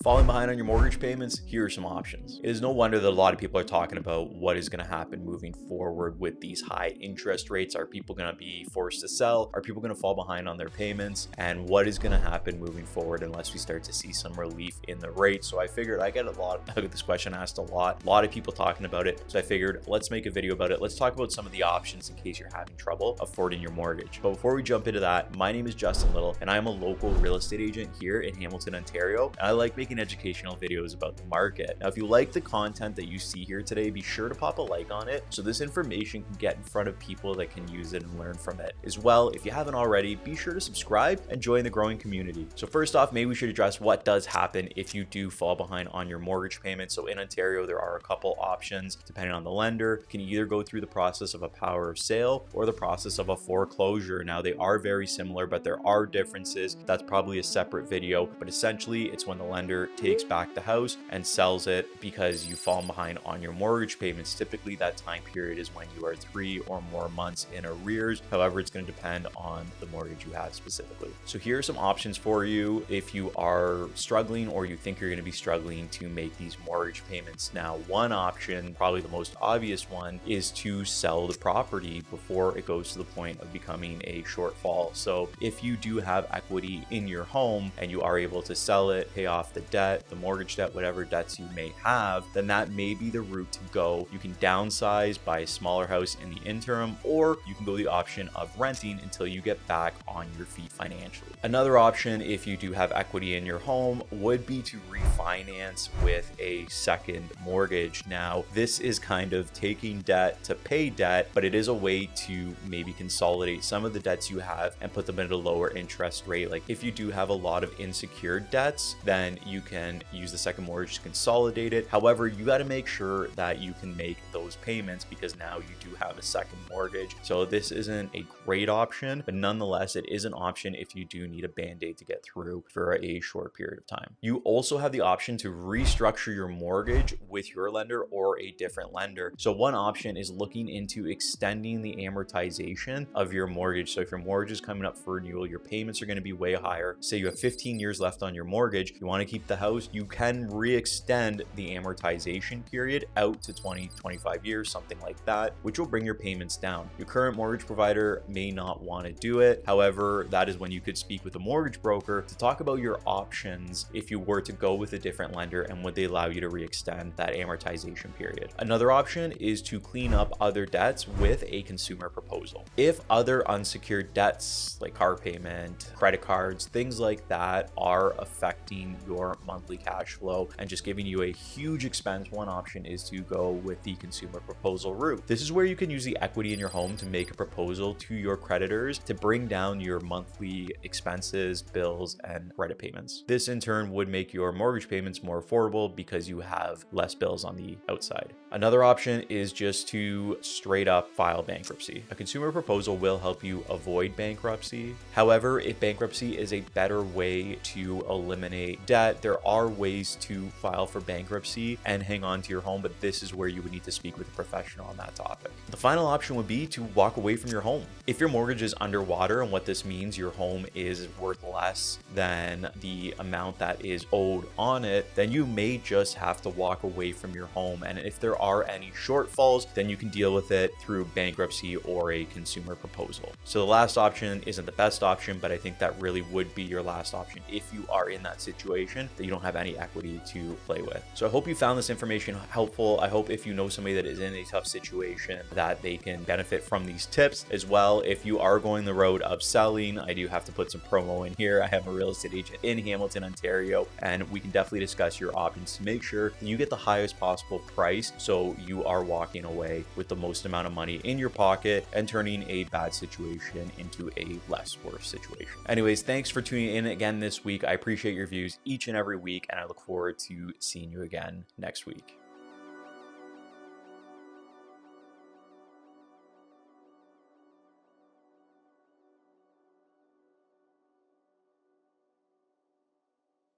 Falling behind on your mortgage payments? Here are some options. It is no wonder that a lot of people are talking about what is going to happen moving forward with these high interest rates. Are people going to be forced to sell? Are people going to fall behind on their payments? And what is going to happen moving forward unless we start to see some relief in the rate? So I figured I get this question asked a lot of people talking about it. So I figured let's make a video about it. Let's talk about some of the options in case you're having trouble affording your mortgage. But before we jump into that, my name is Justin Little and I am a local real estate agent here in Hamilton, Ontario. And I like making educational videos about the market. Now, if you like the content that you see here today, be sure to pop a like on it so this information can get in front of people that can use it and learn from it. As well, if you haven't already, be sure to subscribe and join the growing community. So first off, maybe we should address what does happen if you do fall behind on your mortgage payment. So in Ontario, there are a couple options depending on the lender. You can either go through the process of a power of sale or the process of a foreclosure. Now, they are very similar, but there are differences. That's probably a separate video, but essentially it's when the lender takes back the house and sells it because you've fallen behind on your mortgage payments. Typically that time period is when you are 3 or more months in arrears. However, it's going to depend on the mortgage you have specifically. So here are some options for you if you are struggling or you think you're going to be struggling to make these mortgage payments. Now, one option, probably the most obvious one, is to sell the property before it goes to the point of becoming a shortfall. So if you do have equity in your home and you are able to sell it, pay off the debt, the mortgage debt, whatever debts you may have, then that may be the route to go. You can downsize, buy a smaller house in the interim, or you can go the option of renting until you get back on your feet financially. Another option, if you do have equity in your home, would be to refinance with a second mortgage. Now, this is kind of taking debt to pay debt, but it is a way to maybe consolidate some of the debts you have and put them at a lower interest rate. Like if you do have a lot of insecure debts, then you can use the second mortgage to consolidate it. However, you got to make sure that you can make those payments because now you do have a second mortgage. So this isn't a great option, but nonetheless, it is an option if you do need a band-aid to get through for a short period of time. You also have the option to restructure your mortgage with your lender or a different lender. So one option is looking into extending the amortization of your mortgage. So if your mortgage is coming up for renewal, your payments are going to be way higher. Say you have 15 years left on your mortgage, you want to keep the house, you can re-extend the amortization period out to 20-25 years, something like that, which will bring your payments down. Your current mortgage provider may not want to do it. However, that is when you could speak with a mortgage broker to talk about your options if you were to go with a different lender and would they allow you to re-extend that amortization period. Another option is to clean up other debts with a consumer proposal. If other unsecured debts like car payment, credit cards, things like that are affecting your monthly cash flow and just giving you a huge expense, one option is to go with the consumer proposal route. This is where you can use the equity in your home to make a proposal to your creditors to bring down your monthly expenses, bills, and credit payments. This in turn would make your mortgage payments more affordable because you have less bills on the outside. Another option is just to straight up file bankruptcy. A consumer proposal will help you avoid bankruptcy. However, if bankruptcy is a better way to eliminate debt, there are ways to file for bankruptcy and hang on to your home, but this is where you would need to speak with a professional on that topic. The final option would be to walk away from your home. If your mortgage is underwater, and what this means, your home is worth less than the amount that is owed on it, then you may just have to walk away from your home. And if there are any shortfalls, then you can deal with it through bankruptcy or a consumer proposal. So the last option isn't the best option, but I think that really would be your last option if you are in that situation that you don't have any equity to play with. So I hope you found this information helpful. I hope if you know somebody that is in a tough situation that they can benefit from these tips as well. If you are going the road of selling, I do have to put some promo in here. I have a real estate agent in Hamilton, Ontario, and we can definitely discuss your options to make sure that you get the highest possible price so you are walking away with the most amount of money in your pocket and turning a bad situation into a less worse situation. Anyways, thanks for tuning in again this week. I appreciate your views each and every week, and I look forward to seeing you again next week.